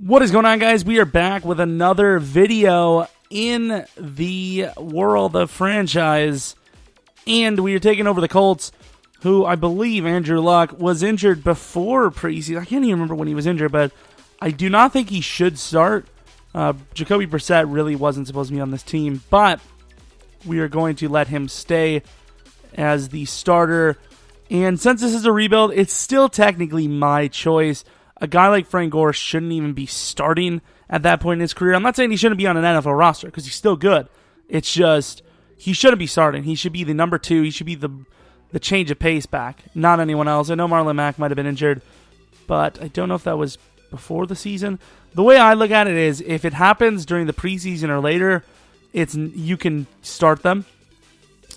What is going on, guys? We are back with another video in the world of franchise, and we are taking over the Colts, who I believe Andrew Luck was injured before preseason. I can't even remember when he was injured, but I do not think he should start. Jacoby Brissett really wasn't supposed to be on this team, but we are going to let him stay as the starter. And since this is a rebuild, it's still technically my choice. A guy like Frank Gore shouldn't even be starting at that point in his career. I'm not saying he shouldn't be on an NFL roster, because he's still good. It's just, he shouldn't be starting. He should be the number 2. He should be the change of pace back, not anyone else. I know Marlon Mack might have been injured, but I don't know if that was before the season. The way I look at it is, if it happens during the preseason or later, you can start them.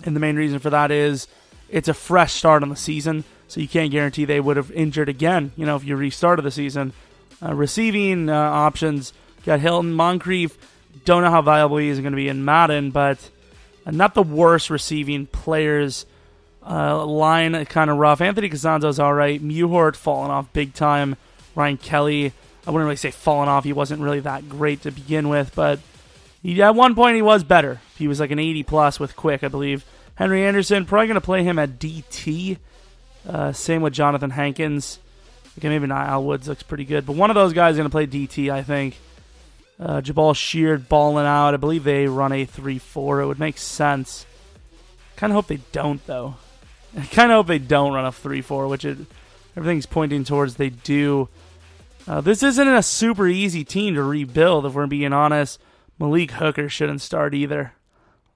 And the main reason for that is it's a fresh start on the season, so you can't guarantee they would have injured again, if you restarted the season. Receiving options, got Hilton, Moncrief. Don't know how valuable he is going to be in Madden, but not the worst receiving players. Line kind of rough. Anthony Costanzo's all right. Mewhort falling off big time. Ryan Kelly, I wouldn't really say falling off. He wasn't really that great to begin with, but at one point he was better. He was like an 80+ with quick, I believe. Henry Anderson, probably going to play him at DT. Same with Jonathan Hankins. Okay, maybe not. Al Woods looks pretty good, but one of those guys is going to play DT, I think. Jabal Sheard balling out. I believe they run a 3-4. It would make sense. Kind of hope they don't, though. I kind of hope they don't run a 3-4, which everything's pointing towards they do. This isn't a super easy team to rebuild, if we're being honest. Malik Hooker shouldn't start either,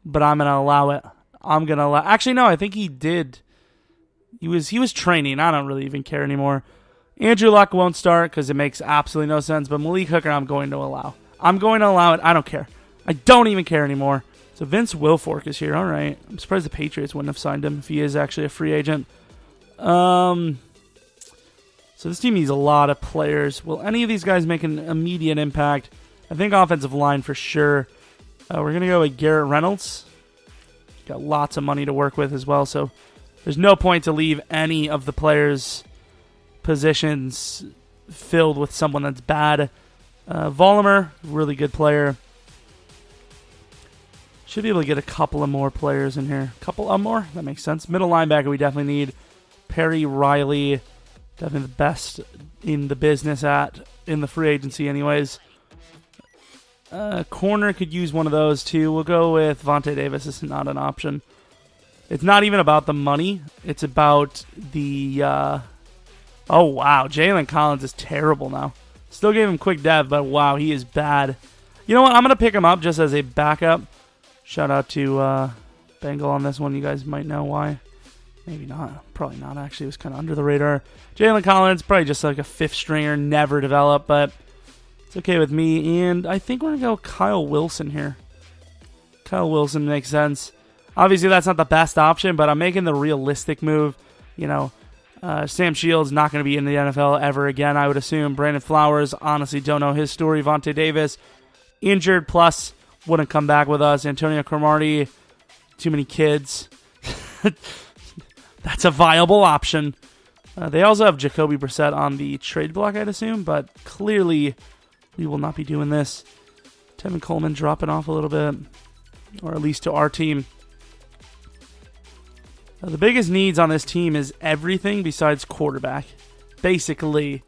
but I'm going to allow it. Actually, no, I think he did. He was training. I don't really even care anymore. Andrew Luck won't start because it makes absolutely no sense, but Malik Hooker I'm going to allow. I'm going to allow it. I don't care. I don't even care anymore. So Vince Wilfork is here. All right. I'm surprised the Patriots wouldn't have signed him if he is actually a free agent. So this team needs a lot of players. Will any of these guys make an immediate impact? I think offensive line for sure. We're going to go with Garrett Reynolds. Got lots of money to work with as well, so there's no point to leave any of the players' positions filled with someone that's bad. Vollmer, really good player. Should be able to get a couple of more players in here. Couple of more? That makes sense. Middle linebacker we definitely need. Perry Riley, definitely the best in the business in the free agency anyways. Corner could use one of those too. We'll go with Vontae Davis. This is not an option. It's not even about the money. It's about the... Oh, wow. Jalen Collins is terrible now. Still gave him quick dev, but wow, he is bad. You know what? I'm going to pick him up just as a backup. Shout out to Bengal on this one. You guys might know why. Maybe not. Probably not, actually. It was kind of under the radar. Jalen Collins, probably just like a fifth stringer, never developed, but it's okay with me. And I think we're going to go Kyle Wilson here. Kyle Wilson makes sense. Obviously, that's not the best option, but I'm making the realistic move. Sam Shields not going to be in the NFL ever again, I would assume. Brandon Flowers, honestly, don't know his story. Vontae Davis, injured, plus wouldn't come back with us. Antonio Cromartie, too many kids. That's a viable option. They also have Jacoby Brissett on the trade block, I'd assume, but clearly we will not be doing this. Tevin Coleman dropping off a little bit, or at least to our team. The biggest needs on this team is everything besides quarterback. Basically,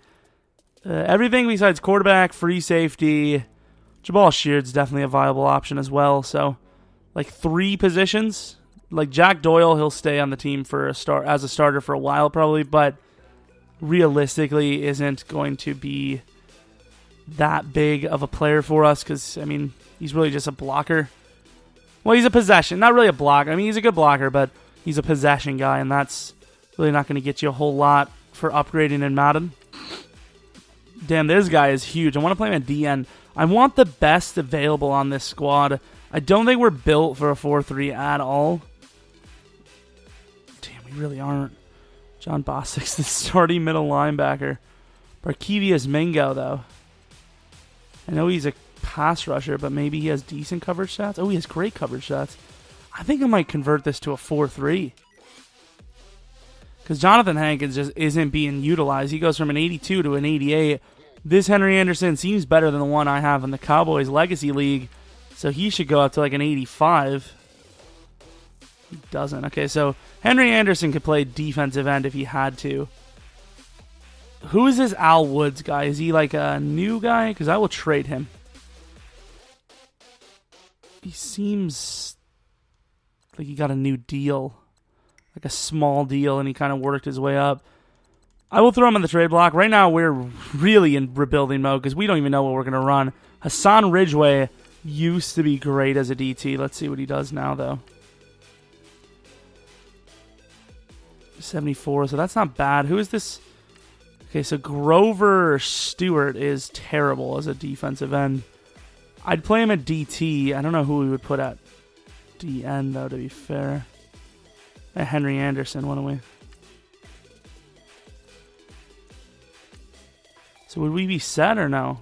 everything besides quarterback, free safety. Jabal Sheard's definitely a viable option as well. So, like 3 positions. Like Jack Doyle, he'll stay on the team for as a starter for a while probably, but realistically isn't going to be that big of a player for us because, he's really just a blocker. Well, he's a possession, not really a blocker. He's a good blocker, but he's a possession guy, and that's really not going to get you a whole lot for upgrading in Madden. Damn, this guy is huge. I want to play him at DN. I want the best available on this squad. I don't think we're built for a 4-3 at all. Damn, we really aren't. John Bostic's the starting middle linebacker. Barkevius Mingo, though. I know he's a pass rusher, but maybe he has decent coverage stats. Oh, he has great coverage stats. I think I might convert this to a 4-3. Because Jonathan Hankins just isn't being utilized. He goes from an 82 to an 88. This Henry Anderson seems better than the one I have in the Cowboys Legacy League, so he should go up to like an 85. He doesn't. Okay, so Henry Anderson could play defensive end if he had to. Who is this Al Woods guy? Is he like a new guy? Because I will trade him. He seems like he got a new deal. Like a small deal, and he kind of worked his way up. I will throw him in the trade block. Right now, we're really in rebuilding mode because we don't even know what we're going to run. Hassan Ridgeway used to be great as a DT. Let's see what he does now, though. 74, so that's not bad. Who is this? Okay, so Grover Stewart is terrible as a defensive end. I'd play him at DT. I don't know who we would put at DN, though, to be fair. Henry Anderson, wouldn't we? So would we be set or no?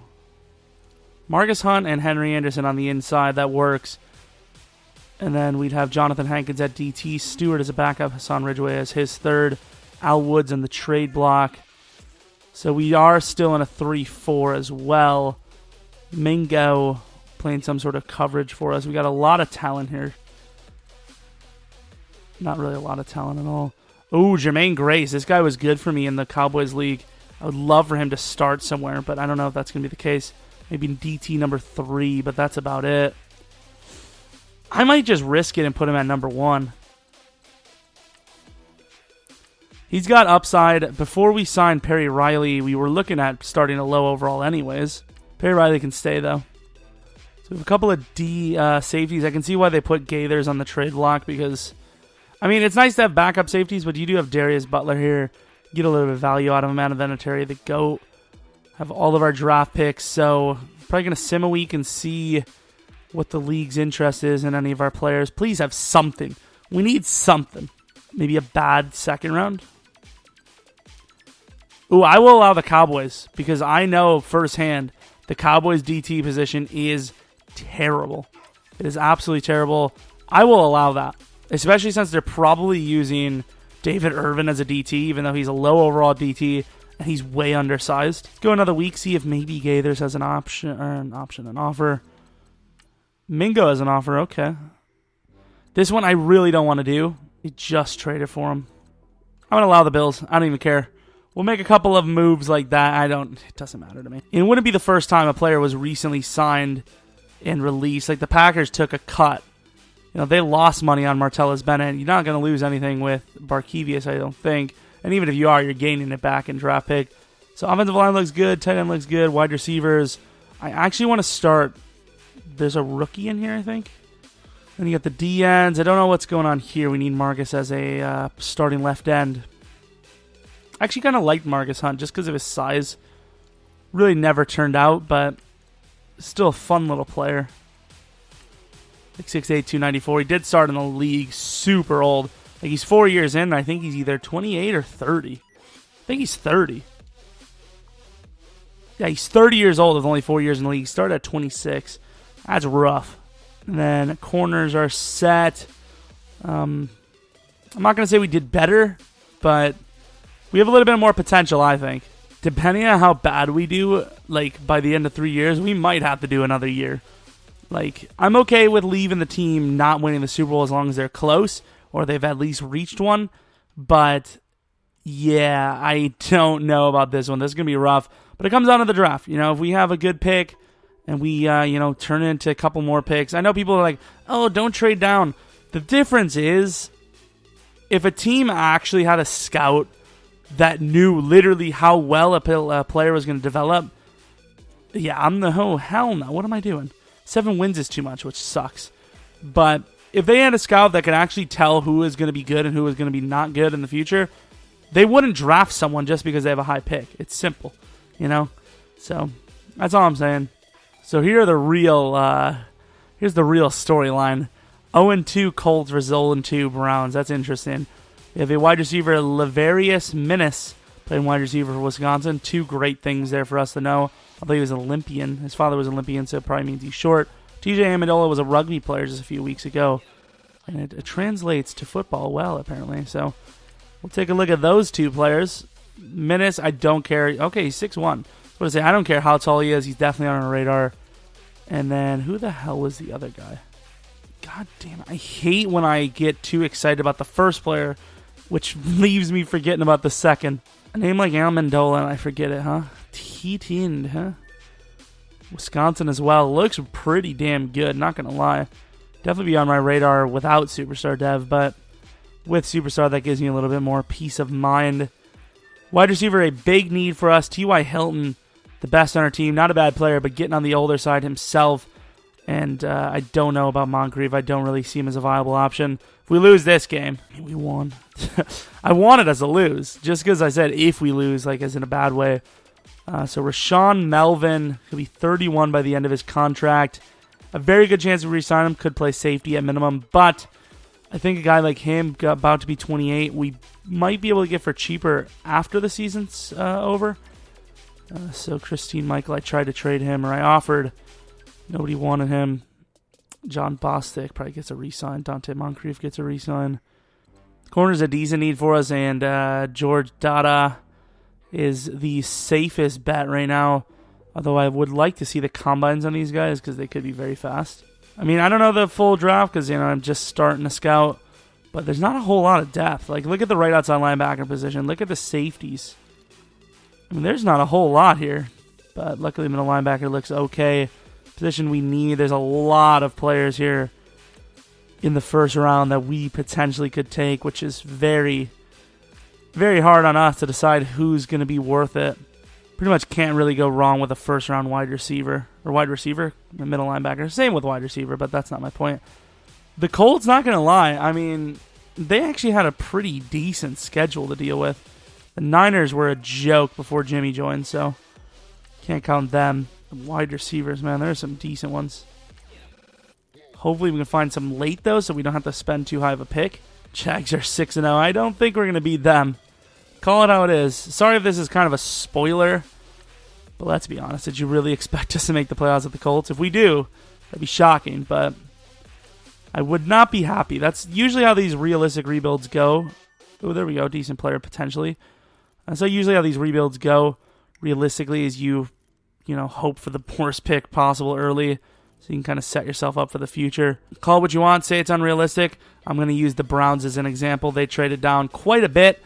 Marcus Hunt and Henry Anderson on the inside. That works. And then we'd have Jonathan Hankins at DT. Stewart as a backup. Hassan Ridgeway as his third. Al Woods in the trade block. So we are still in a 3-4 as well. Mingo playing some sort of coverage for us. We got a lot of talent here. Not really a lot of talent at all. Oh, Jermaine Grace. This guy was good for me in the Cowboys League. I would love for him to start somewhere, but I don't know if that's going to be the case. Maybe in DT number 3, but that's about it. I might just risk it and put him at number 1. He's got upside. Before we signed Perry Riley, we were looking at starting a low overall anyways. Perry Riley can stay, though. So we have a couple of D safeties. I can see why they put Gaithers on the trade block because, I mean, it's nice to have backup safeties, but you do have Darius Butler here. Get a little bit of value out of him, out of Vinatieri, the GOAT. Have all of our draft picks, so probably going to sim a week and see what the league's interest is in any of our players. Please have something. We need something. Maybe a bad second round. Ooh, I will allow the Cowboys because I know firsthand the Cowboys DT position is terrible. It is absolutely terrible. I will allow that, especially since they're probably using David Irvin as a DT, even though he's a low overall DT and he's way undersized. Let's go another week, see if maybe Gaithers has an offer. Mingo has an offer, okay. This one I really don't want to do. We just traded for him. I'm going to allow the Bills. I don't even care. We'll make a couple of moves like that. It doesn't matter to me. It wouldn't be the first time a player was recently signed and released. Like the Packers took a cut. You know, they lost money on Martellus Bennett. You're not going to lose anything with Barkevius, I don't think. And even if you are, you're gaining it back in draft pick. So offensive line looks good. Tight end looks good. Wide receivers. I actually want to start. There's a rookie in here, I think. Then you got the D ends. I don't know what's going on here. We need Marcus as a starting left end. I actually kind of liked Marcus Hunt just because of his size. Really never turned out, but still a fun little player. Like 6'8", 294. He did start in the league super old. Like he's 4 years in. I think he's either 28 or 30. I think he's 30. Yeah, he's 30 years old with only 4 years in the league. He started at 26. That's rough. And then corners are set. I'm not going to say we did better, but we have a little bit more potential, I think. Depending on how bad we do, like by the end of 3 years, we might have to do another year. Like, I'm okay with leaving the team not winning the Super Bowl as long as they're close or they've at least reached one. But, yeah, I don't know about this one. This is going to be rough. But it comes down to the draft. You know, if we have a good pick and we, turn it into a couple more picks. I know people are like, oh, don't trade down. The difference is if a team actually had a scout that knew literally how well a player was going to develop, yeah, hell no. What am I doing? 7 wins is too much, which sucks. But if they had a scout that could actually tell who is going to be good and who is going to be not good in the future, they wouldn't draft someone just because they have a high pick. It's simple, you know? So that's all I'm saying. So here's the real storyline. 0-2 Colts versus 0-2 Browns. That's interesting. We have a wide receiver, Laverius Minnis, playing wide receiver for Wisconsin. 2 great things there for us to know. Although he was an Olympian. His father was an Olympian, so it probably means he's short. TJ Amendola was a rugby player just a few weeks ago. And it translates to football well, apparently. So we'll take a look at those 2 players. Minnis, I don't care. Okay, he's 6'1". what to say, I don't care how tall he is. He's definitely on our radar. And then, who the hell was the other guy? God damn it. I hate when I get too excited about the first player, which leaves me forgetting about the second. A name like Amendola, and I forget it, huh? T-Tinned, huh? Wisconsin as well. Looks pretty damn good, not going to lie. Definitely be on my radar without Superstar Dev, but with Superstar, that gives me a little bit more peace of mind. Wide receiver, a big need for us. T.Y. Hilton, the best on our team. Not a bad player, but getting on the older side himself. And I don't know about Moncrief. I don't really see him as a viable option. If we lose this game, we won. I wanted us to lose, just because I said if we lose, like as in a bad way. So Rashawn Melvin, he'll be 31 by the end of his contract. A very good chance to re-sign him. Could play safety at minimum, but I think a guy like him, about to be 28, we might be able to get for cheaper after the season's over. So Christine Michael, I tried to trade him, or I offered. Nobody wanted him. John Bostic probably gets a re-sign. Dante Moncrief gets a re-sign. Corner's a decent need for us, and George Dada is the safest bet right now. Although I would like to see the combines on these guys because they could be very fast. I mean, I don't know the full draft because I'm just starting to scout, but there's not a whole lot of depth. Like, look at the right outside linebacker position. Look at the safeties. I mean, there's not a whole lot here, but luckily middle linebacker looks okay. Position we need. There's a lot of players here in the first round that we potentially could take, which is very, very hard on us to decide who's going to be worth it. Pretty much can't really go wrong with a first round wide receiver, the middle linebacker. Same with wide receiver, but that's not my point. The Colts, not going to lie, I mean, they actually had a pretty decent schedule to deal with. The Niners were a joke before Jimmy joined, so can't count them. The wide receivers, man, there are some decent ones. Hopefully we can find some late, though, so we don't have to spend too high of a pick. Jags are 6-0. I don't think we're going to beat them. Call it how it is. Sorry if this is kind of a spoiler, but let's be honest. Did you really expect us to make the playoffs at the Colts? If we do, that'd be shocking, but I would not be happy. That's usually how these realistic rebuilds go. Oh, there we go. Decent player, potentially. So usually how these rebuilds go, realistically, is you hope for the worst pick possible early so you can kind of set yourself up for the future. Call it what you want. Say it's unrealistic. I'm going to use the Browns as an example. They traded down quite a bit,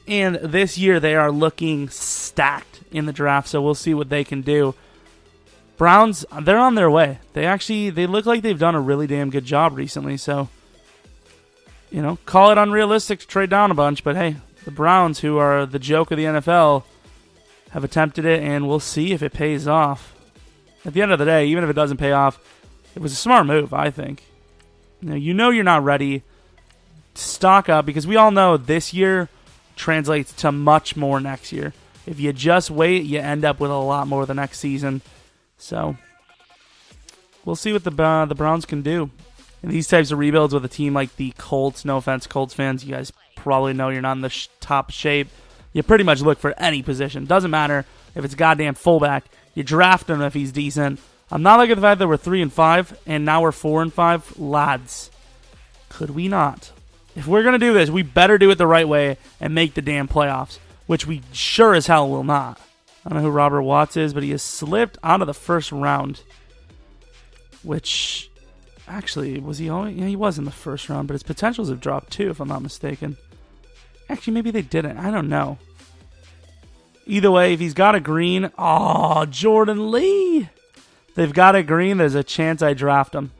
and this year they are looking stacked in the draft, so we'll see what they can do. Browns, they're on their way. They look like they've done a really damn good job recently, so, call it unrealistic to trade down a bunch, but hey, the Browns, who are the joke of the NFL, have attempted it, and we'll see if it pays off. At the end of the day, even if it doesn't pay off, it was a smart move, I think. You're not ready. Stock up, because we all know this year translates to much more next year. If you just wait, you end up with a lot more the next season. So, we'll see what the Browns can do. In these types of rebuilds with a team like the Colts, no offense, Colts fans, you guys probably know you're not in the top shape. You pretty much look for any position. Doesn't matter if it's a goddamn fullback. You draft him if he's decent. I'm not looking at the fact that we're 3-5 and now we're 4-5. Lads, could we not? If we're going to do this, we better do it the right way and make the damn playoffs, which we sure as hell will not. I don't know who Robert Watts is, but he has slipped out of the first round. Which, actually, was he only? Yeah, he was in the first round, but his potentials have dropped too, if I'm not mistaken. Actually, maybe they didn't. I don't know. Either way, if he's got a green, Jordan Lee. They've got a green, there's a chance I draft him.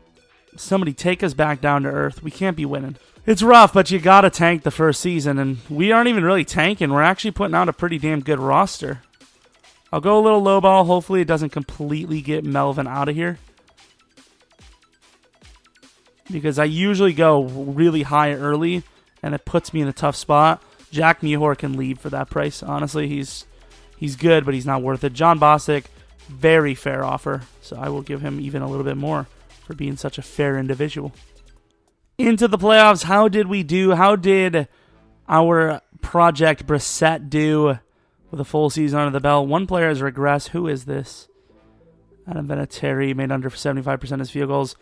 Somebody take us back down to earth. We can't be winning. It's rough, but you got to tank the first season, and we aren't even really tanking. We're actually putting out a pretty damn good roster. I'll go a little low ball. Hopefully it doesn't completely get Melvin out of here, because I usually go really high early, and it puts me in a tough spot. Jack Mehor can leave for that price. Honestly, he's good, but he's not worth it. John Bostic, very fair offer, so I will give him even a little bit more for being such a fair individual. Into the playoffs, how did we do? How did our Project Brissett do with a full season under the belt? One player has regressed. Who is this? Adam Vinatieri made under 75% of his field goals.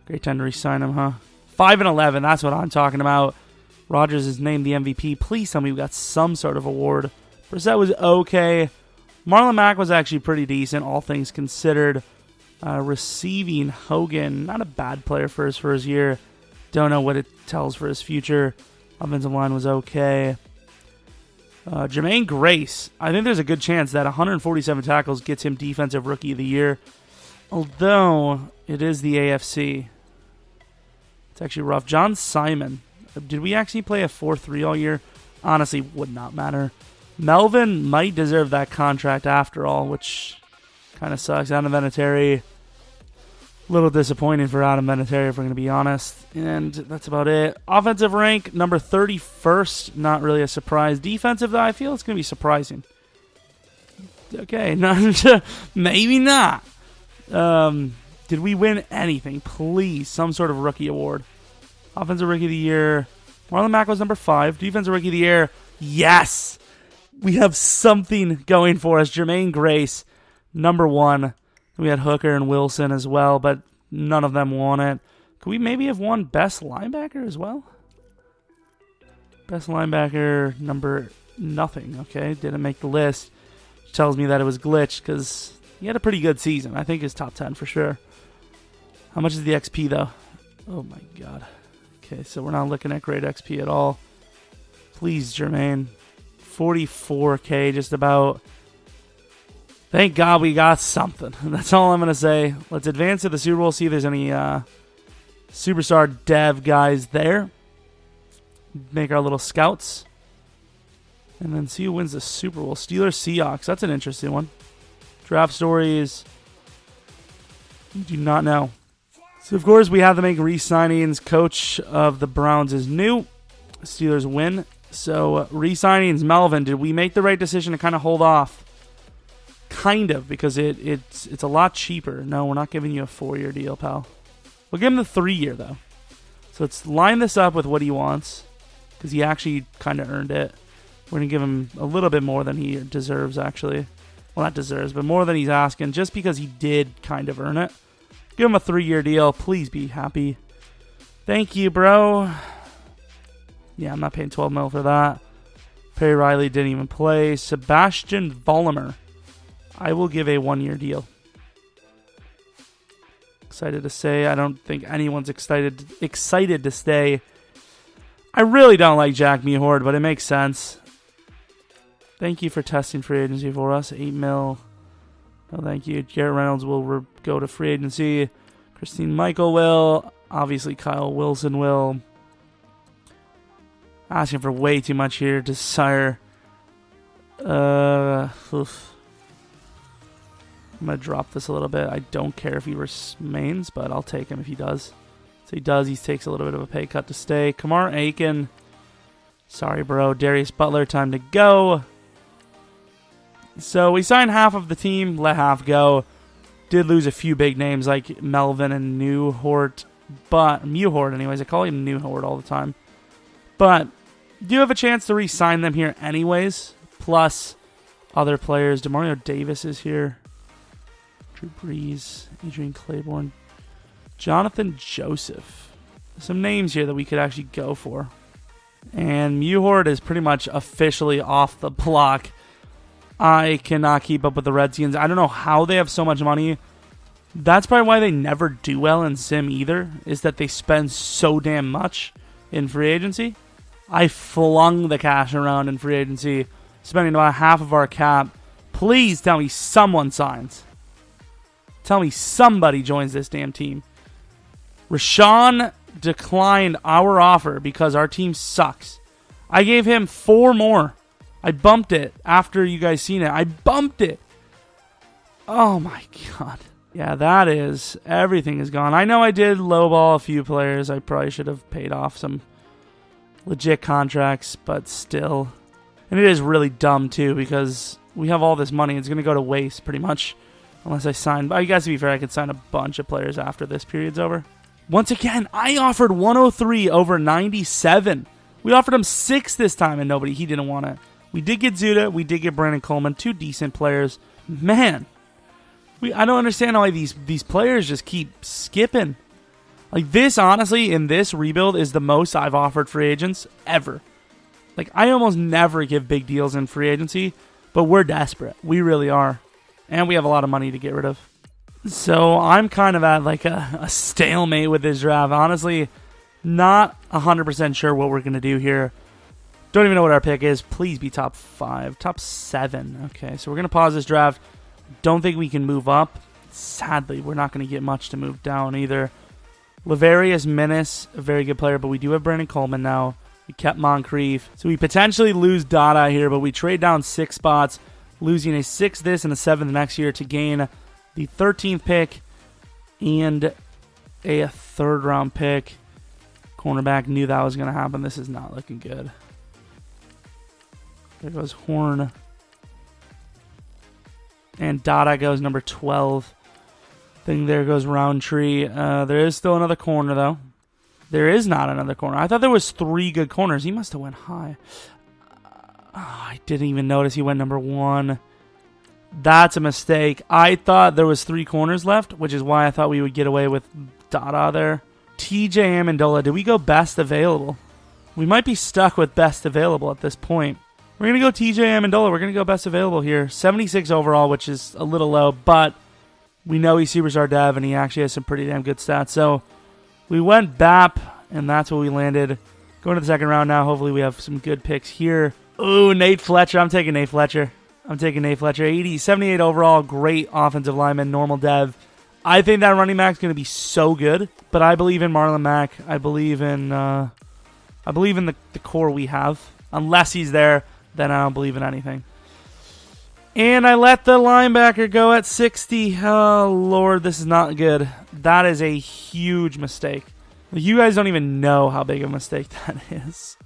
Great time to re-sign him, huh? 5-11, that's what I'm talking about. Rodgers is named the MVP. Please tell me we got some sort of award. Brissett was okay. Marlon Mack was actually pretty decent, all things considered. Receiving, Hogan, not a bad player for his first year. Don't know what it tells for his future. Offensive line was okay. Jermaine Grace, I think there's a good chance that 147 tackles gets him Defensive Rookie of the Year. Although, it is the AFC. It's actually rough. John Simon. Did we actually play a 4-3 all year? Honestly, would not matter. Melvin might deserve that contract after all, which kind of sucks. Adam Vinatieri, a little disappointing for Adam Vinatieri, if we're going to be honest. And that's about it. Offensive rank, number 31st. Not really a surprise. Defensive, though, I feel it's going to be surprising. Okay, maybe not. Did we win anything? Please, some sort of rookie award. Offensive Rookie of the Year. Marlon Mack was number 5. Defensive Rookie of the Year. Yes! We have something going for us. Jermaine Grace, number 1. We had Hooker and Wilson as well, but none of them won it. Could we maybe have won Best Linebacker as well? Best Linebacker, number nothing. Okay, didn't make the list. Which tells me that it was glitched because he had a pretty good season. I think he's top 10 for sure. How much is the XP, though? Oh, my God. Okay, so we're not looking at great XP at all. Please, Jermaine. 44K, just about. Thank God we got something. That's all I'm going to say. Let's advance to the Super Bowl, see if there's any superstar dev guys there. Make our little scouts. And then see who wins the Super Bowl. Steelers, Seahawks. That's an interesting one. Draft stories. Do not know. So, of course, we have to make re-signings. Coach of the Browns is new. Steelers win. So, re-signings, Melvin, did we make the right decision to kind of hold off? Kind of, because it's a lot cheaper. No, we're not giving you a 4-year deal, pal. We'll give him the 3-year, though. So, let's line this up with what he wants, because he actually kind of earned it. We're going to give him a little bit more than he deserves, actually. Well, not deserves, but more than he's asking, just because he did kind of earn it. Give him a 3-year deal. Please be happy. Thank you, bro. Yeah, I'm not paying $12 million for that. Perry Riley didn't even play. Sebastian Vollmer. I will give a 1-year deal. Excited to say. I don't think anyone's excited to stay. I really don't like Jack Mewhord, but it makes sense. Thank you for testing free agency for us. $8 million. No, thank you. Garrett Reynolds will go to free agency. Christine Michael will. Obviously, Kyle Wilson will. Asking for way too much here. Desire. I'm going to drop this a little bit. I don't care if he remains, but I'll take him if he does. So he does. He takes a little bit of a pay cut to stay. Kamar Aiken. Sorry, bro. Darius Butler, time to go. So we signed half of the team, let half go. Did lose a few big names like Melvin and Mewhort. Anyways. I call him Newhort all the time. But do have a chance to re-sign them here anyways. Plus other players. DeMario Davis is here. Drew Brees. Adrian Claiborne. Jonathan Joseph. Some names here that we could actually go for. And Mewhort is pretty much officially off the block. I cannot keep up with the Redskins. I don't know how they have so much money. That's probably why they never do well in Sim either, is that they spend so damn much in free agency. I flung the cash around in free agency, spending about half of our cap. Please tell me someone signs. Tell me somebody joins this damn team. Rashawn declined our offer because our team sucks. I gave him 4 more. I bumped it after you guys seen it. I bumped it. Oh my God. Yeah, that is. Everything is gone. I know I did lowball a few players. I probably should have paid off some legit contracts, but still. And it is really dumb too because we have all this money. It's going to go to waste pretty much unless I sign. I guess to be fair, I could sign a bunch of players after this period's over. Once again, I offered 103 over 97. We offered him 6 this time and he didn't want it. We did get Zuda. We did get Brandon Coleman. 2 decent players. Man, I don't understand why these players just keep skipping. Like this, honestly, in this rebuild is the most I've offered free agents ever. Like I almost never give big deals in free agency But we're desperate. We really are. And we have a lot of money to get rid of. So I'm kind of at like a stalemate with this draft. Honestly, not 100% sure what we're going to do here. Don't even know what our pick is. Please be top 5. Top 7. Okay, so we're going to pause this draft. Don't think we can move up. Sadly, we're not going to get much to move down either. Laverius Menace, a very good player, but we do have Brandon Coleman now. We kept Moncrief. So we potentially lose Dada here, but we trade down 6 spots, losing a 6th this and a 7th next year to gain the 13th pick and a 3rd round pick. Cornerback, knew that was going to happen. This is not looking good. There goes Horn. And Dada goes number 12. Thing there goes Roundtree. There is still another corner, though. There is not another corner. I thought there was 3 good corners. He must have went high. I didn't even notice he went number 1. That's a mistake. I thought there was 3 corners left, which is why I thought we would get away with Dada there. TJ Amendola, did we go best available? We might be stuck with best available at this point. We're going to go TJ Amendola. We're going to go best available here. 76 overall, which is a little low, but we know he's superstar dev, and he actually has some pretty damn good stats. So we went BAP, and that's what we landed. Going to the second round now. Hopefully we have some good picks here. Ooh, Nate Fletcher. I'm taking Nate Fletcher. 78 overall. Great offensive lineman, normal dev. I think that running back's going to be so good, but I believe in Marlon Mack. I believe in the core we have. Unless he's there, then I don't believe in anything. And I let the linebacker go at 60. Oh, Lord, this is not good. That is a huge mistake. You guys don't even know how big of a mistake that is.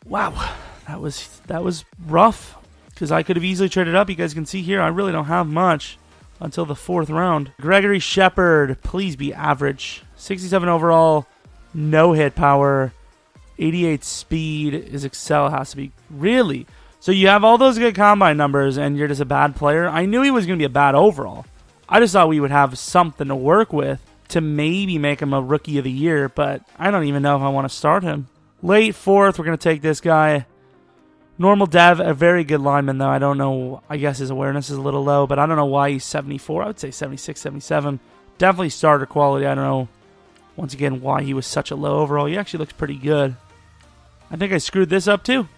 Wow, that was rough because I could have easily traded up. You guys can see here, I really don't have much until the 4th round. Gregory Shepard, please be average. 67 overall, no hit power, 88 speed. His Excel has to be really. So you have all those good combine numbers and you're just a bad player. I knew he was going to be a bad overall. I just thought we would have something to work with to maybe make him a rookie of the year, but I don't even know if I want to start him. Late 4th, we're going to take this guy. Normal dev, a very good lineman, though. I don't know. I guess his awareness is a little low, but I don't know why he's 74. I would say 76, 77. Definitely starter quality. I don't know, once again, why he was such a low overall. He actually looks pretty good. I think I screwed this up, too.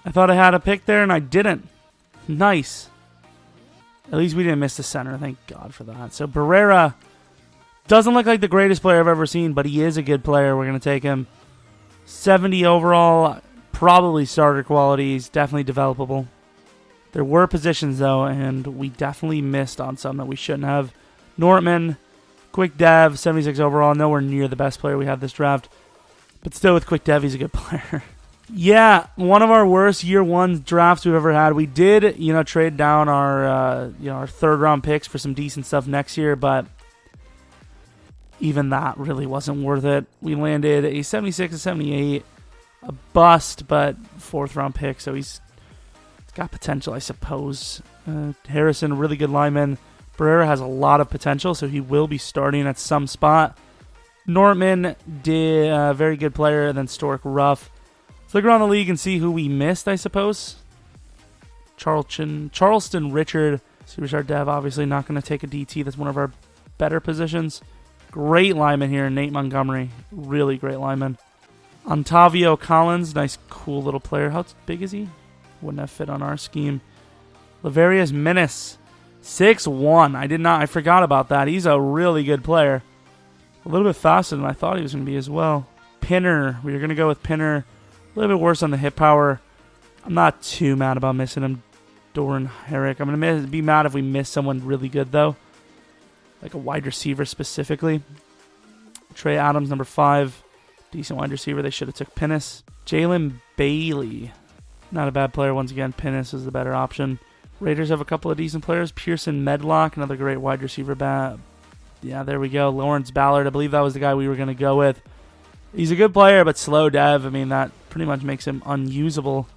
I thought I had a pick there, and I didn't. Nice. At least we didn't miss the center. Thank God for that. So Barrera doesn't look like the greatest player I've ever seen, but he is a good player. We're going to take him. 70 overall, probably starter quality. He's definitely developable. There were positions, though, and we definitely missed on some that we shouldn't have. Nortman, quick dev, 76 overall. Nowhere near the best player we had this draft. But still, with quick dev, he's a good player. Yeah, one of our worst year 1 drafts we've ever had. We did, trade down our, our 3rd round picks for some decent stuff next year, but even that really wasn't worth it. We landed a 76 and 78, a bust, but 4th round pick, so he's got potential, I suppose. Harrison, a really good lineman. Barrera has a lot of potential, so he will be starting at some spot. Nortman did a very good player, and then Stork Ruff. Let's look around the league and see who we missed, I suppose. Charleston Richard, superstar dev, obviously not going to take a DT. That's one of our better positions. Great lineman here, Nate Montgomery. Really great lineman. Ontavio Collins, nice, cool little player. How big is he? Wouldn't have fit on our scheme. Laverius Menace, 6'1". I forgot about that. He's a really good player. A little bit faster than I thought he was going to be as well. Pinner, we're going to go with Pinner. A little bit worse on the hit power. I'm not too mad about missing him. Doran Herrick. I'm going to be mad if we miss someone really good, though. Like a wide receiver specifically. Trey Adams, number 5. Decent wide receiver. They should have took Pinnis. Jalen Bailey. Not a bad player. Once again, Pinnis is the better option. Raiders have a couple of decent players. Pearson Medlock, another great wide receiver. Yeah, there we go. Lawrence Ballard. I believe that was the guy we were going to go with. He's a good player, but slow dev. I mean, that pretty much makes him unusable.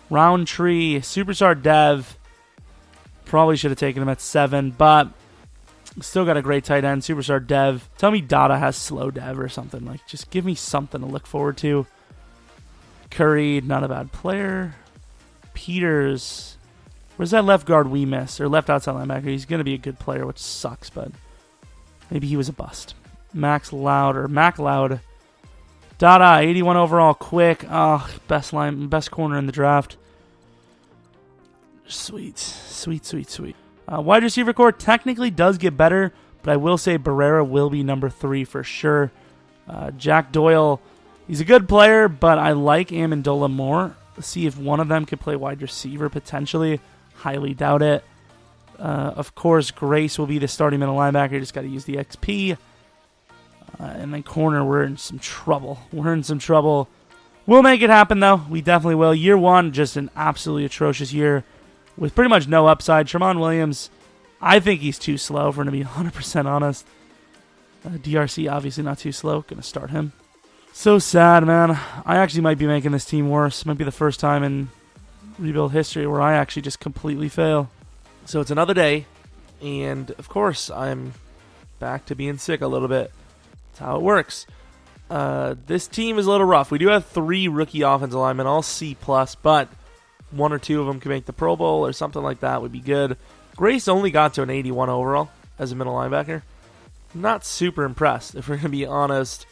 Roundtree, superstar dev. Probably should have taken him at 7, but still got a great tight end. Superstar dev. Tell me Dada has slow dev or something. Like, just give me something to look forward to. Curry, not a bad player. Peters. Where's that left guard we missed? Or left outside linebacker. He's going to be a good player, which sucks, but maybe he was a bust. Mac Loud. Dada, 81 overall, quick. Oh, best corner in the draft. Sweet. Wide receiver core technically does get better, but I will say Barrera will be number 3 for sure. Jack Doyle, he's a good player, but I like Amendola more. Let's see if one of them could play wide receiver potentially. Highly doubt it. Of course, Grace will be the starting middle linebacker. Just got to use the XP. And then corner, we're in some trouble. We'll make it happen, though. We definitely will. Year 1, just an absolutely atrocious year with pretty much no upside. Tramon Williams, I think he's too slow, for him to be 100% honest. DRC, obviously not too slow. Going to start him. So sad, man. I actually might be making this team worse. Might be the first time in rebuild history where I actually just completely fail. So it's another day, and of course, I'm back to being sick a little bit. That's how it works. This team is a little rough. We do have 3 rookie offensive linemen, all C+, but 1 or 2 of them can make the Pro Bowl or something like that would be good. Grace only got to an 81 overall as a middle linebacker. Not super impressed, if we're going to be honest.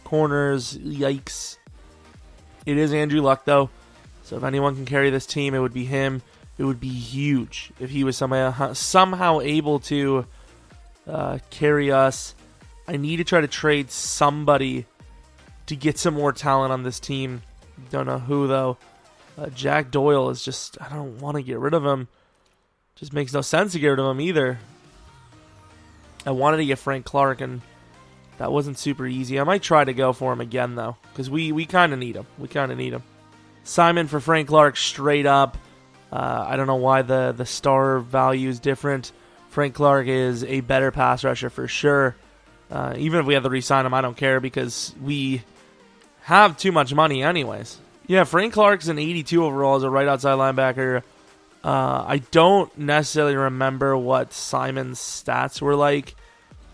Corners, yikes. It is Andrew Luck, though. So if anyone can carry this team, it would be him. It would be huge if he was somehow able to carry us. I need to try to trade somebody to get some more talent on this team. Don't know who, though. Jack Doyle is just, I don't want to get rid of him. Just makes no sense to get rid of him either. I wanted to get Frank Clark, and that wasn't super easy. I might try to go for him again, though, because we kind of need him. Simon for Frank Clark, straight up. I don't know why the star value is different. Frank Clark is a better pass rusher for sure. Even if we have to re-sign him, I don't care because we have too much money anyways. Yeah, Frank Clark's an 82 overall as a right outside linebacker. I don't necessarily remember what Simon's stats were like,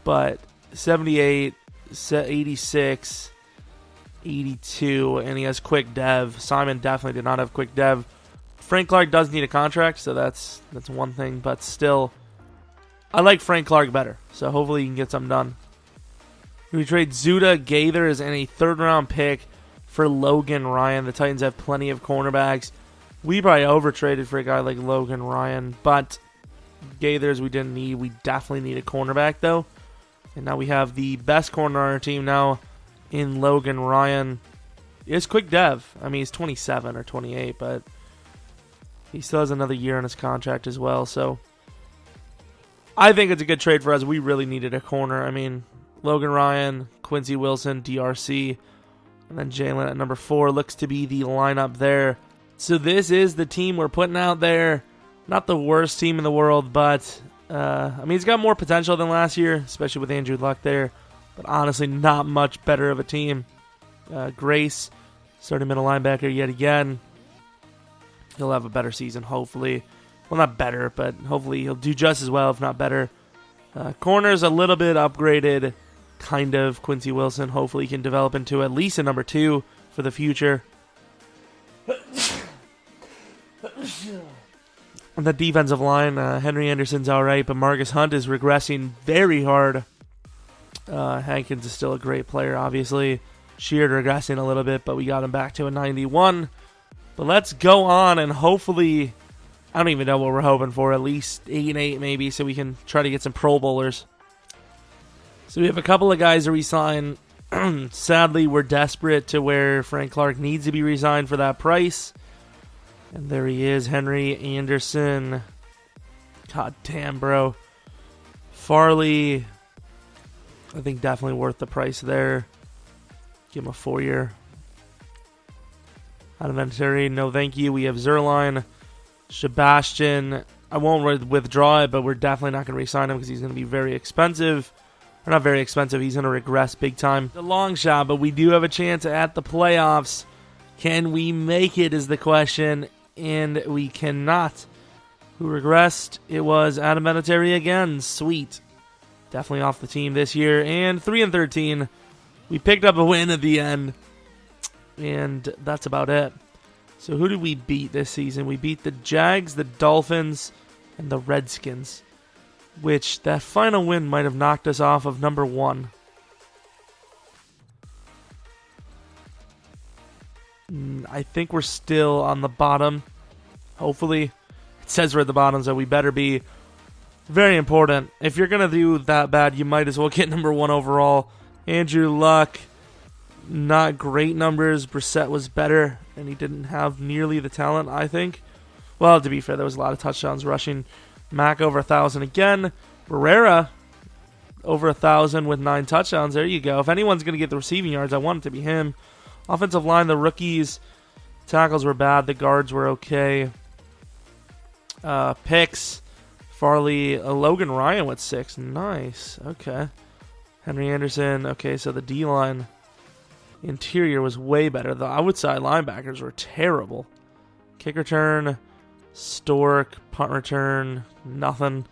but 78, 86, 82, and he has quick dev. Simon definitely did not have quick dev. Frank Clark does need a contract, so that's one thing, but still, I like Frank Clark better, so hopefully he can get something done. We trade Zuda Gaithers and a 3rd-round pick for Logan Ryan. The Titans have plenty of cornerbacks. We probably overtraded for a guy like Logan Ryan, but Gaithers we didn't need. We definitely need a cornerback, though. And now we have the best corner on our team now in Logan Ryan. It's quick dev. I mean, he's 27 or 28, but he still has another year on his contract as well. So I think it's a good trade for us. We really needed a corner. I mean, Logan Ryan, Quincy Wilson, DRC, and then Jalen at number 4 looks to be the lineup there. So this is the team we're putting out there. Not the worst team in the world, but I mean, he's got more potential than last year, especially with Andrew Luck there. But honestly, not much better of a team. Grace, starting middle linebacker yet again. He'll have a better season, hopefully. Well, not better, but hopefully he'll do just as well, if not better. Corners a little bit upgraded, kind of. Quincy Wilson, hopefully he can develop into at least a number 2 for the future. On the defensive line, Henry Anderson's all right, but Marcus Hunt is regressing very hard. Hankins is still a great player, obviously. Sheard regressing a little bit, but we got him back to a 91. But let's go on and hopefully, I don't even know what we're hoping for, at least 8-8 maybe, so we can try to get some Pro Bowlers. So we have a couple of guys to re-sign. Sadly, we're desperate to where Frank Clark needs to be re-signed for that price. And there he is, Henry Anderson. God damn, bro. Farley, I think definitely worth the price there. Give him a 4-year. Out of inventory, no thank you. We have Zerline, Sebastian. I won't withdraw it, but we're definitely not going to re-sign him because he's going to be very expensive. Or not very expensive, he's going to regress big time. The long shot, but we do have a chance at the playoffs. Can we make it is the question, and we cannot. Who regressed? It was Adam Vinatieri again. Sweet. Definitely off the team this year. And 3-13. We picked up a win at the end. And that's about it. So who did we beat this season? We beat the Jags, the Dolphins, and the Redskins, which that final win might have knocked us off of number 1. I think we're still on the bottom. Hopefully. It says we're at the bottom, so we better be. Very important. If you're going to do that bad, you might as well get number 1 overall. Andrew Luck, not great numbers. Brissett was better, and he didn't have nearly the talent, I think. Well, to be fair, there was a lot of touchdowns rushing. Mack over 1,000 again. Barrera over 1,000 with 9 touchdowns. There you go. If anyone's going to get the receiving yards, I want it to be him. Offensive line, the rookies. Tackles were bad. The guards were okay. Picks. Farley. Logan Ryan with 6. Nice. Okay. Henry Anderson. Okay, so the D-line interior was way better. The outside linebackers were terrible. Kick return. Stork. Punt return. Nothing.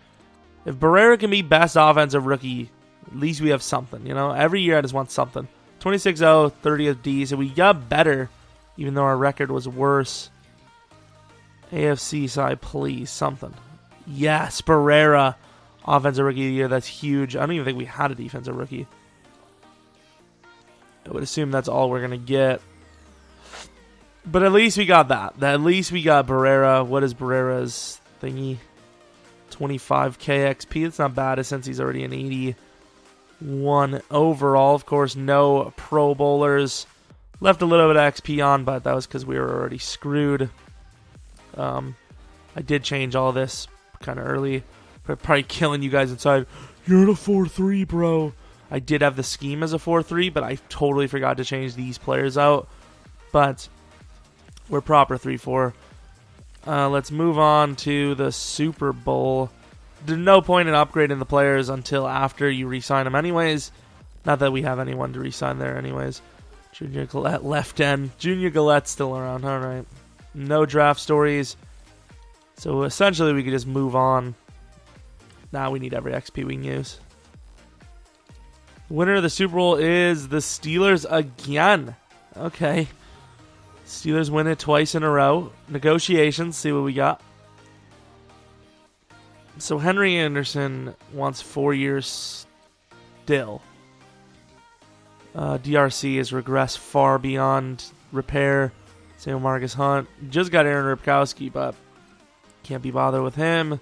If Barrera can be best offensive rookie, at least we have something. You know, every year I just want something. 26-0, 30th D, so we got better, even though our record was worse. AFC side, please, something. Yes, Barrera, offensive rookie of the year, that's huge. I don't even think we had a defensive rookie. I would assume that's all we're going to get. But at least we got that. At least we got Barrera. What is Barrera's thingy? 25k XP. It's not bad since he's already an 81 overall. Of course, no Pro Bowlers. Left a little bit of XP on, but that was because we were already screwed. I did change all this kind of early. Probably killing you guys inside. You're in a 4-3, bro. I did have the scheme as a 4-3, but I totally forgot to change these players out. But we're proper 3-4. Let's move on to the Super Bowl. There's no point in upgrading the players until after you re-sign them anyways. Not that we have anyone to re-sign there anyways. Junior Gillette left end. Junior Gillette's still around. All right. No draft stories. So essentially we could just move on. Now we need every XP we can use. Winner of the Super Bowl is the Steelers again. Okay. Steelers win it twice in a row. Negotiations, see what we got. So Henry Anderson wants 4 years still. DRC has regressed far beyond repair. Same with Marcus Hunt. Just got Aaron Ripkowski, but can't be bothered with him.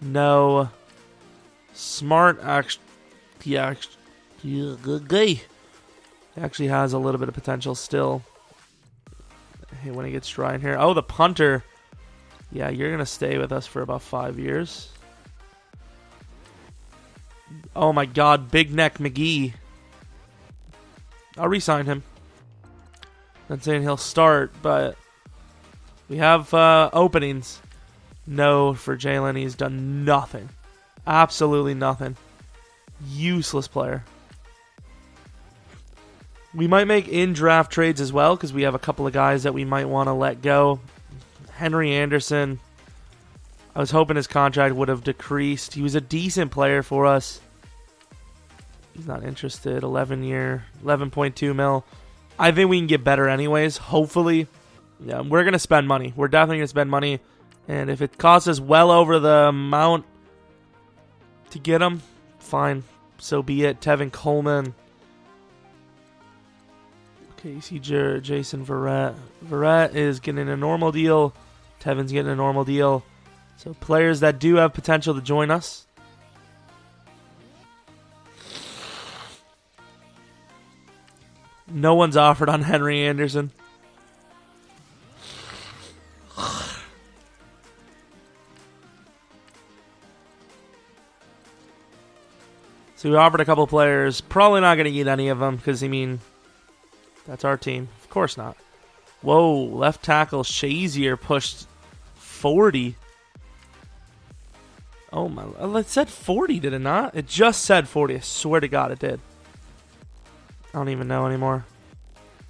No. Smart actually has a little bit of potential still. Hey, when he gets dry in here. Oh, the punter. Yeah, you're going to stay with us for about 5 years. Oh my god, Big Neck McGee. I'll re-sign him. Not saying he'll start, but we have openings. No for Jalen. He's done nothing. Absolutely nothing. Useless player. We might make in-draft trades as well because we have a couple of guys that we might want to let go. Henry Anderson. I was hoping his contract would have decreased. He was a decent player for us. He's not interested. 11-year, 11.2 mil. I think we can get better anyways, hopefully. Yeah, we're going to spend money. We're definitely going to spend money. And if it costs us well over the amount to get him, fine. So be it. Tevin Coleman. Okay, you see Jason Verrett. Verrett is getting a normal deal. Tevin's getting a normal deal. So players that do have potential to join us. No one's offered on Henry Anderson. So we offered a couple players. Probably not going to get any of them because, I mean, that's our team. Of course not. Whoa, left tackle Shazier pushed 40. Oh my, it said 40, did it not? It just said 40. I swear to God it did. I don't even know anymore.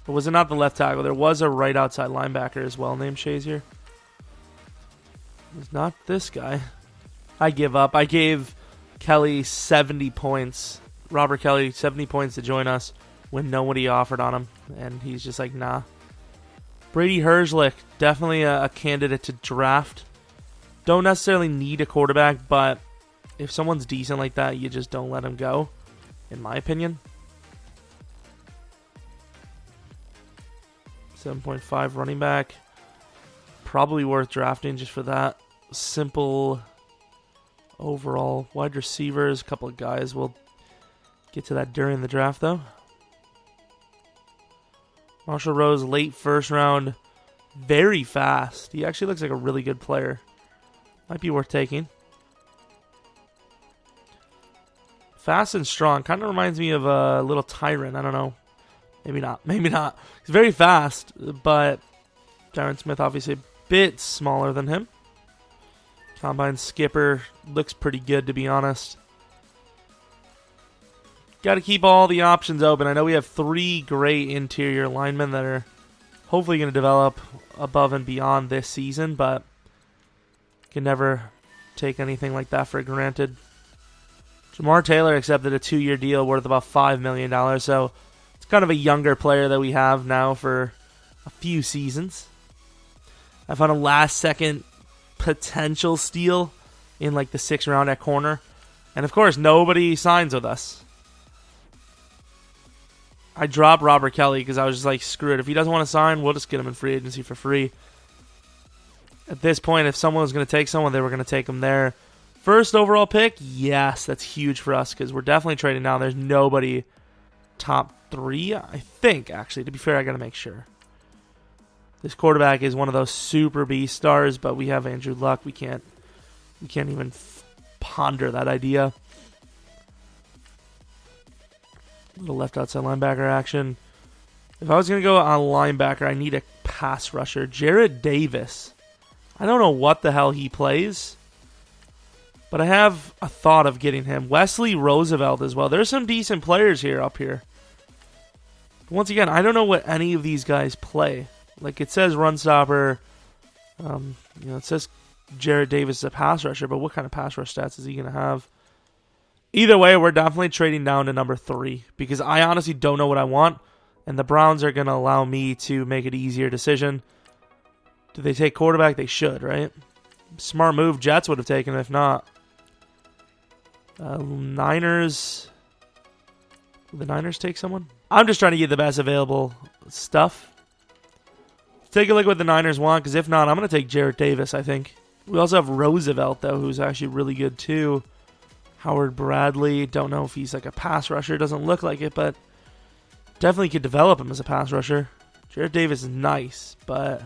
But was it not the left tackle? There was a right outside linebacker as well named Shazier. It's not this guy. I give up. I gave Kelly 70 points. Robert Kelly 70 points to join us when nobody offered on him. And he's just like, nah. Brady Herzlich, definitely a candidate to draft. Don't necessarily need a quarterback, but if someone's decent like that, you just don't let him go, in my opinion. 7.5 running back. Probably worth drafting just for that. Simple overall. Wide receivers, a couple of guys. We'll get to that during the draft, though. Marshall Rose, late first round. Very fast. He actually looks like a really good player. Might be worth taking. Fast and strong. Kind of reminds me of a little Tyrant. I don't know. Maybe not. Maybe not. He's very fast, but Tyron Smith obviously a bit smaller than him. Combine skipper. Looks pretty good, to be honest. Got to keep all the options open. I know we have 3 great interior linemen that are hopefully going to develop above and beyond this season, but can never take anything like that for granted. Jamar Taylor accepted a 2-year deal worth about $5 million, so it's kind of a younger player that we have now for a few seasons. I found a last-second potential steal in like the 6th round at corner, and of course, nobody signs with us. I dropped Robert Kelly because I was just like, screw it. If he doesn't want to sign, we'll just get him in free agency for free. At this point, if someone was going to take someone, they were going to take him there. First overall pick, yes, that's huge for us because we're definitely trading down. There's nobody top 3, I think, actually. To be fair, I got to make sure. This quarterback is one of those super B stars, but we have Andrew Luck. We can't even ponder that idea. Little left outside linebacker action. If I was going to go on linebacker, I need a pass rusher. Jarrett Davis. I don't know what the hell he plays, but I have a thought of getting him. Wesley Roosevelt as well. There's some decent players here up here. Once again, I don't know what any of these guys play. Like it says run stopper. It says Jarrett Davis is a pass rusher, but what kind of pass rush stats is he going to have? Either way, we're definitely trading down to number 3 because I honestly don't know what I want, and the Browns are going to allow me to make an easier decision. Do they take quarterback? They should, right? Smart move. Jets would have taken it if not. Niners. Will the Niners take someone? I'm just trying to get the best available stuff. Let's take a look at what the Niners want, because if not, I'm going to take Jarrett Davis, I think. We also have Roosevelt, though, who's actually really good, too. Howard Bradley, don't know if he's like a pass rusher. Doesn't look like it, but definitely could develop him as a pass rusher. Jarrett Davis is nice, but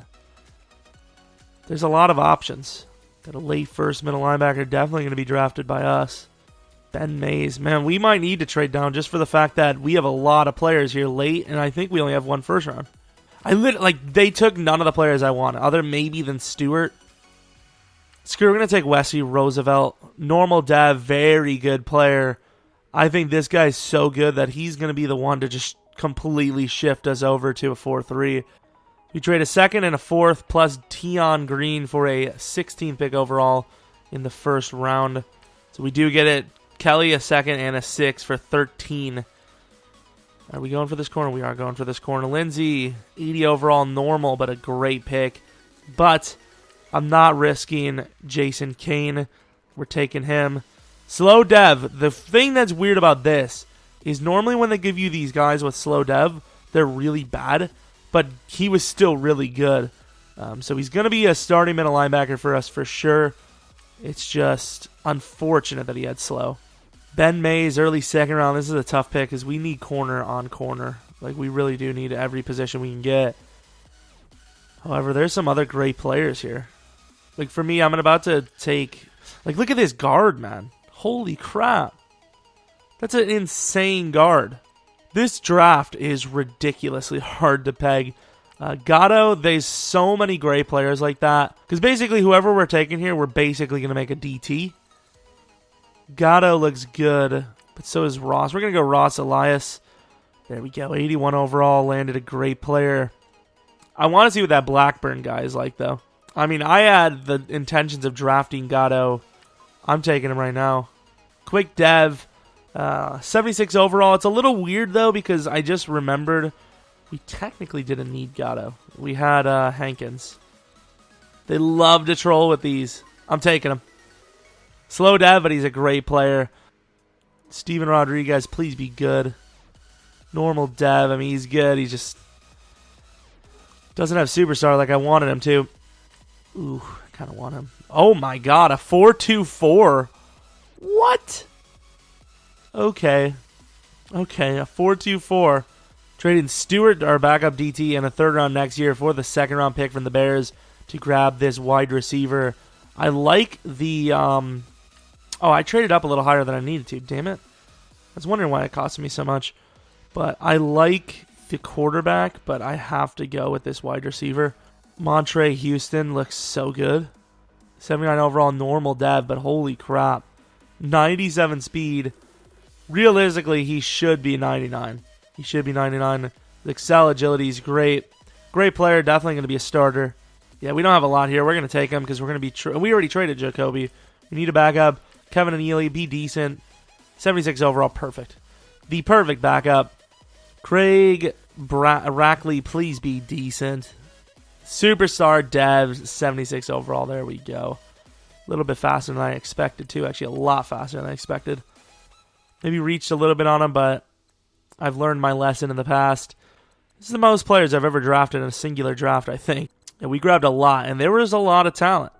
there's a lot of options. Got a late first middle linebacker, definitely going to be drafted by us. Ben Mays, man, we might need to trade down just for the fact that we have a lot of players here late, and I think we only have 1 first round. They took none of the players I wanted, other maybe than Stewart. Screw, we're going to take Wesley Roosevelt. Normal dev, very good player. I think this guy's so good that he's going to be the one to just completely shift us over to a 4-3. We trade a 2nd and a 4th plus Tion Green for a 16th pick overall in the 1st round. So we do get it. Kelly a 2nd and a 6th for 13. Are we going for this corner? We are going for this corner. Lindsey, 80 overall, normal, but a great pick. But I'm not risking Jason Kane. We're taking him. Slow dev. The thing that's weird about this is normally when they give you these guys with slow dev, they're really bad, but he was still really good. So he's going to be a starting middle linebacker for us for sure. It's just unfortunate that he had slow. Ben Mays, early 2nd round. This is a tough pick because we need corner on corner. Like, we really do need every position we can get. However, there's some other great players here. Like, for me, I'm about to take... Like, look at this guard, man. Holy crap. That's an insane guard. This draft is ridiculously hard to peg. Gatto, there's so many great players like that. Because basically, whoever we're taking here, we're basically going to make a DT. Gatto looks good, but so is Ross. We're going to go Ross Elias. There we go. 81 overall. Landed a great player. I want to see what that Blackburn guy is like, though. I mean, I had the intentions of drafting Gatto. I'm taking him right now. Quick dev. 76 overall. It's a little weird, though, because I just remembered We technically didn't need Gatto. We had Hankins. They love to troll with these. I'm taking him. Slow dev, but he's a great player. Steven Rodriguez, please be good. Normal dev, I mean, he's good. He just doesn't have superstar like I wanted him to. Ooh, I kind of want him. Oh my god, a 4.24. What? Okay. Okay, a 4.24. Trading Stewart, our backup DT, and a third round next year for the second round pick from the Bears to grab this wide receiver. I like the... Oh, I traded up a little higher than I needed to. Damn it. I was wondering why it cost me so much. But I like the quarterback, but I have to go with this wide receiver. Montre Houston looks so good. 79 overall normal dev, but holy crap. 97 speed. Realistically, he should be 99. He should be 99. The Excel agility is great. Great player, definitely going to be a starter. Yeah, we don't have a lot here. We're going to take him because we're going to be... we already traded Jacoby. We need a backup. Kevin and Ely, be decent. 76 overall, perfect. The perfect backup. Craig Rackley, please be decent. Superstar Dev, 76 overall. There we go. A little bit faster than I expected to. Actually, a lot faster than I expected. Maybe reached a little bit on him, but I've learned my lesson in the past. This is the most players I've ever drafted in a singular draft, I think. And we grabbed a lot, and there was a lot of talent.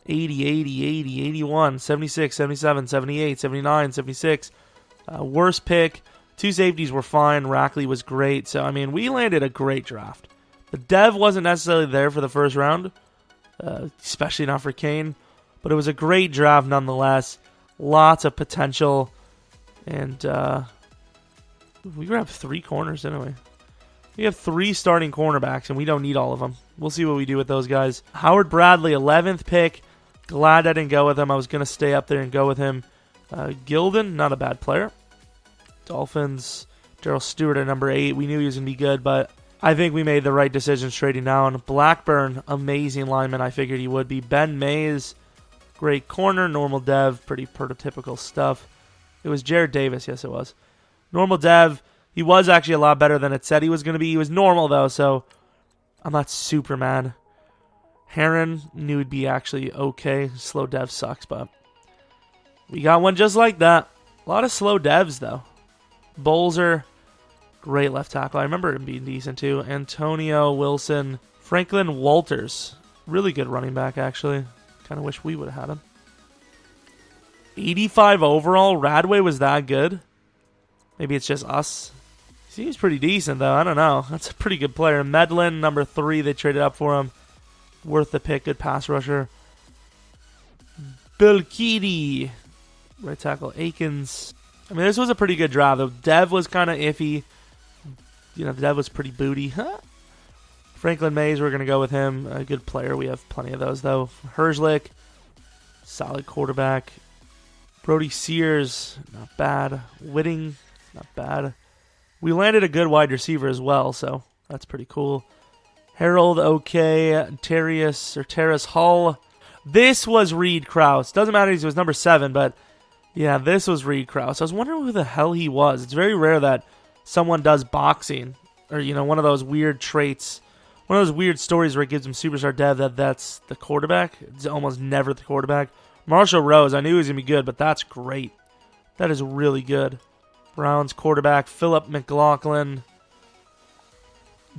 80, 80, 80, 81, 76, 77, 78, 79, 76. Worst pick. 2 safeties were fine. Rackley was great. So, I mean, we landed a great draft. The dev wasn't necessarily there for the first round, especially not for Kane. But it was a great draft nonetheless. Lots of potential. And we grabbed 3 corners, didn't we? We have 3 starting cornerbacks, and we don't need all of them. We'll see what we do with those guys. Howard Bradley, 11th pick. Glad I didn't go with him. I was going to stay up there and go with him. Gilden, not a bad player. Dolphins, Gerald Stewart at number 8. We knew he was going to be good, but I think we made the right decisions trading down. Blackburn, amazing lineman. I figured he would be. Ben Mays, great corner. Normal dev, pretty prototypical stuff. It was Jared Davis. Yes, it was. Normal dev. He was actually a lot better than it said he was going to be. He was normal, though, so I'm not super mad. Heron knew he'd be actually okay. Slow dev sucks, but we got one just like that. A lot of slow devs, though. Bolzer, great left tackle. I remember him being decent, too. Antonio Wilson. Franklin Walters. Really good running back, actually. Kind of wish we would have had him. 85 overall. Radway was that good. Maybe it's just us. Seems pretty decent, though. I don't know. That's a pretty good player. Medlin, number 3. They traded up for him. Worth the pick. Good pass rusher. Bilkidi. Right tackle. Akins. I mean, this was a pretty good draft. The dev was kind of iffy. You know, the dev was pretty booty. Huh? Franklin Mays, we're going to go with him. A good player. We have plenty of those, though. Herzlich. Solid quarterback. Brody Sears. Not bad. Whitting. Not bad. We landed a good wide receiver as well, so that's pretty cool. Harold, okay. Terrace Hall. This was Reed Krause. Doesn't matter if he was number 7, but yeah, this was Reed Krause. I was wondering who the hell he was. It's very rare that someone does boxing, or, you know, one of those weird traits, one of those weird stories where it gives him superstar dev that's the quarterback. It's almost never the quarterback. Marshall Rose, I knew he was going to be good, but that's great. That is really good. Browns quarterback, Philip McLaughlin.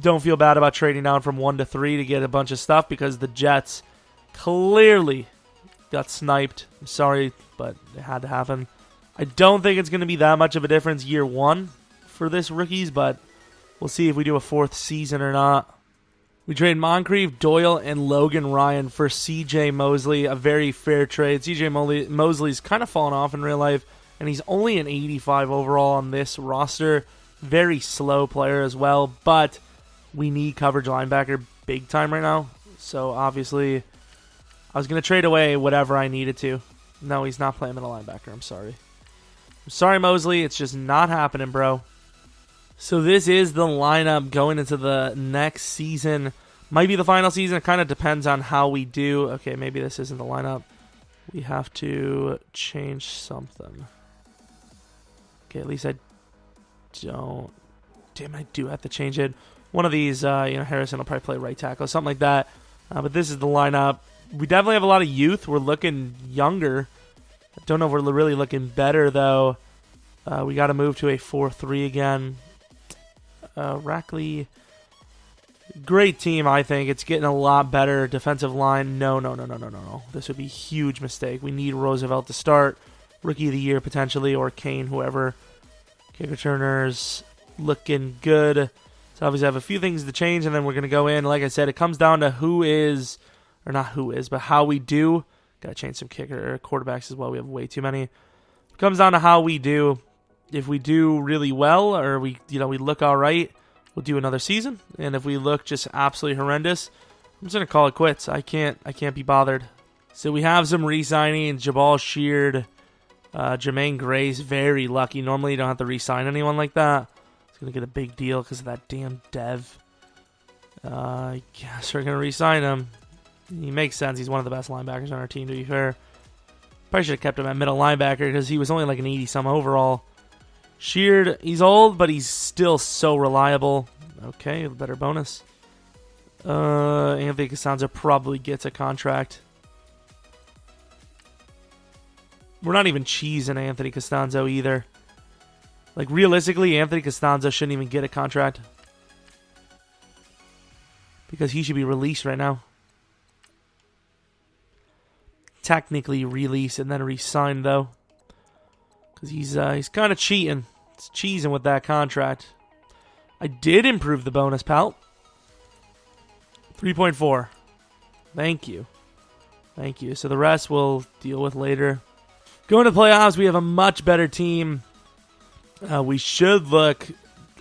Don't feel bad about trading down from 1 to 3 to get a bunch of stuff because the Jets clearly got sniped. I'm sorry, but it had to happen. I don't think it's going to be that much of a difference year 1 for this rookies, but we'll see if we do a 4th season or not. We trade Moncrief, Doyle, and Logan Ryan for C.J. Mosley, a very fair trade. C.J. Mosley's kind of fallen off in real life, and he's only an 85 overall on this roster. Very slow player as well, but we need coverage linebacker big time right now. So obviously, I was going to trade away whatever I needed to. No, he's not playing middle linebacker. I'm sorry. I'm sorry, Mosley. It's just not happening, bro. So this is the lineup going into the next season. Might be the final season. It kind of depends on how we do. Okay, maybe this isn't the lineup. We have to change something. Okay, at least I don't... Damn, I do have to change it. One of these, Harrison will probably play right tackle, something like that. But this is the lineup. We definitely have a lot of youth. We're looking younger. I don't know if we're really looking better, though. We got to move to a 4-3 again. Rackley, great team, I think. It's getting a lot better. Defensive line, no. This would be a huge mistake. We need Roosevelt to start. Rookie of the year, potentially, or Kane, whoever. Kick returners, looking good. So obviously I have a few things to change, and then we're going to go in. Like I said, it comes down to but how we do. Got to change some kicker quarterbacks as well. We have way too many. It comes down to how we do. If we do really well, or we look all right, we'll do another season. And if we look just absolutely horrendous, I'm just gonna call it quits. I can't be bothered. So we have some re-signings. Jabal Sheard, Jermaine Gray's very lucky. Normally you don't have to re-sign anyone like that. He's gonna get a big deal because of that damn dev. I guess we're gonna re-sign him. He makes sense. He's one of the best linebackers on our team, to be fair. Probably should have kept him at middle linebacker because he was only like an 80-some overall. Sheard, he's old, but he's still so reliable. Okay, a better bonus. Anthony Costanzo probably gets a contract. We're not even cheesing Anthony Costanzo either. Like, realistically, Anthony Costanzo shouldn't even get a contract. Because he should be released right now. Technically released and then re-signed, though. Because he's kind of cheating. It's cheesing with that contract. I did improve the bonus, pal. 3.4. Thank you. So the rest we'll deal with later. Going to playoffs, we have a much better team. We should look...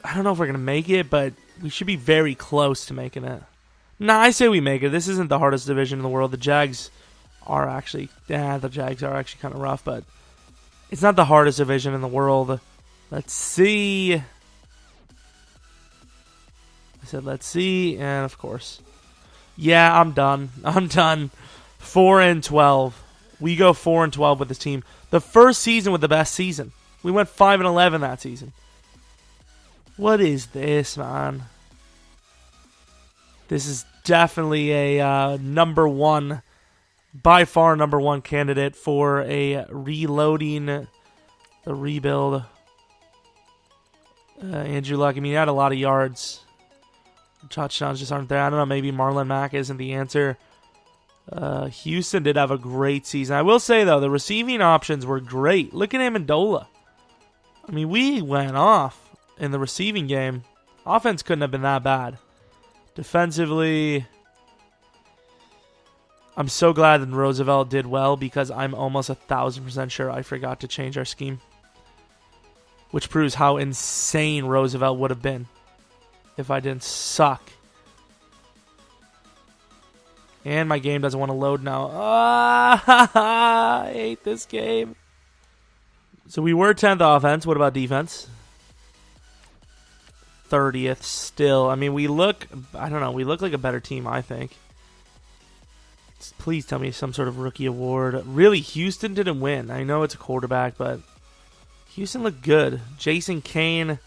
I don't know if we're going to make it, but we should be very close to making it. Nah, I say we make it. This isn't the hardest division in the world. The Jags are actually kind of rough, but it's not the hardest division in the world. Let's see. I said let's see, and of course. Yeah, I'm done. 4-12. We go 4-12 with this team. The first season with the best season. We went 5-11 that season. What is this, man? This is definitely a by far number one candidate for a reloading, the rebuild. Andrew Luck, he had a lot of yards. Touchdowns just aren't there. I don't know, maybe Marlon Mack isn't the answer. Houston did have a great season. I will say, though, the receiving options were great. Look at Amendola. We went off in the receiving game. Offense couldn't have been that bad. Defensively, I'm so glad that Roosevelt did well because I'm almost 1,000% sure I forgot to change our scheme. Which proves how insane Roosevelt would have been if I didn't suck. And my game doesn't want to load now. I hate this game. So we were 10th offense. What about defense? 30th still. We look like a better team, I think. Please tell me some sort of rookie award. Really, Houston didn't win. I know it's a quarterback, but Houston looked good. Jason Kane,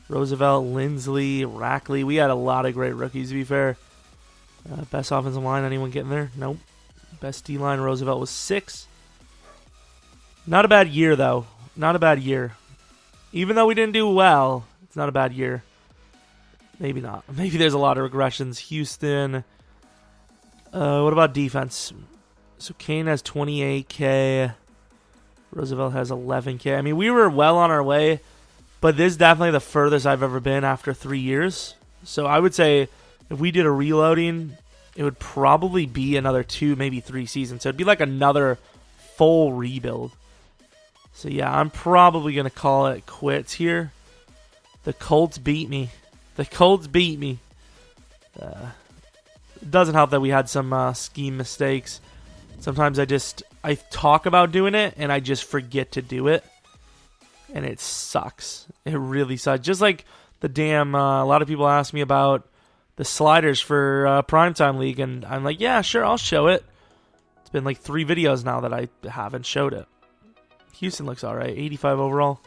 Roosevelt, Lindsley, Rackley. We had a lot of great rookies, to be fair. Best offensive line, anyone getting there? Nope. Best D-line, Roosevelt was 6. Not a bad year, though. Not a bad year. Even though we didn't do well, it's not a bad year. Maybe not. Maybe there's a lot of regressions. Houston. What about defense? So Kane has 28K. Roosevelt has 11K. We were well on our way, but this is definitely the furthest I've ever been after 3 years. So I would say if we did a reloading, it would probably be another 2, maybe 3 seasons. So it'd be like another full rebuild. So yeah, I'm probably going to call it quits here. The Colts beat me. It doesn't help that we had some scheme mistakes. Sometimes I talk about doing it and I just forget to do it. And it sucks. It really sucks. Just like the damn, a lot of people ask me about the sliders for Primetime League. And I'm like, yeah, sure, I'll show it. It's been like 3 videos now that I haven't showed it. Houston looks alright. 85 overall.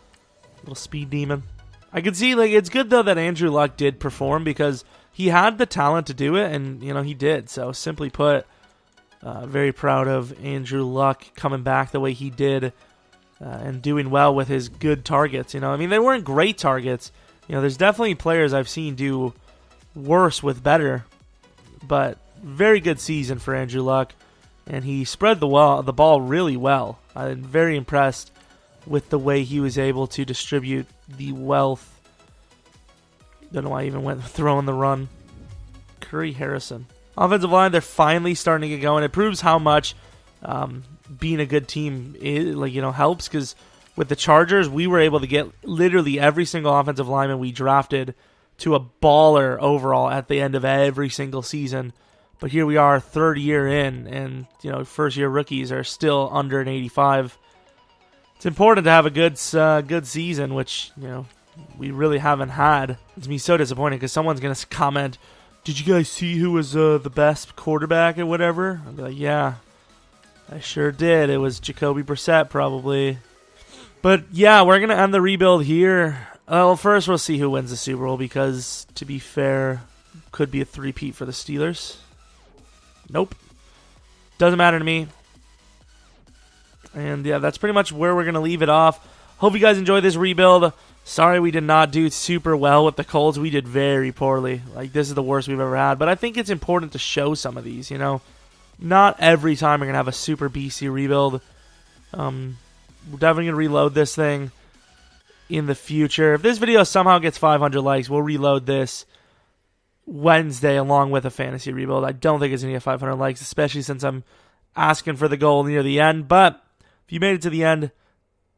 Little speed demon. I can see, it's good, though, that Andrew Luck did perform because he had the talent to do it, and he did. So simply put, very proud of Andrew Luck coming back the way he did, and doing well with his good targets. I mean, they weren't great targets. There's definitely players I've seen do worse with better, but very good season for Andrew Luck, and he spread the ball really well. I'm very impressed with the way he was able to distribute the wealth. Don't know why I even went throwing the run. Curry Harrison. Offensive line, they're finally starting to get going. It proves how much being a good team is, helps, because with the Chargers, we were able to get literally every single offensive lineman we drafted to a baller overall at the end of every single season. But here we are, third year in, and first-year rookies are still under an 85. It's important to have a good season, which we really haven't had. It's me so disappointed because someone's gonna comment, "Did you guys see who was the best quarterback or whatever?" I'll be like, "Yeah, I sure did. It was Jacoby Brissett, probably." But yeah, we're gonna end the rebuild here. Well, first we'll see who wins the Super Bowl, because to be fair, could be a three-peat for the Steelers. Nope. Doesn't matter to me. And yeah, that's pretty much where we're going to leave it off. Hope you guys enjoyed this rebuild. Sorry we did not do super well with the Colts. We did very poorly. This is the worst we've ever had. But I think it's important to show some of these, Not every time we're going to have a super BC rebuild. We're definitely going to reload this thing in the future. If this video somehow gets 500 likes, we'll reload this Wednesday along with a fantasy rebuild. I don't think it's going to get 500 likes, especially since I'm asking for the goal near the end. But if you made it to the end,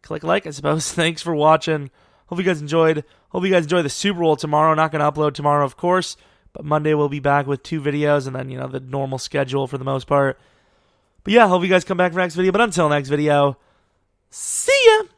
click like, I suppose. Thanks for watching. Hope you guys enjoyed. Hope you guys enjoy the Super Bowl tomorrow. Not going to upload tomorrow, of course, but Monday we'll be back with 2 videos, and then, the normal schedule for the most part. But yeah, hope you guys come back for next video. But until next video, see ya!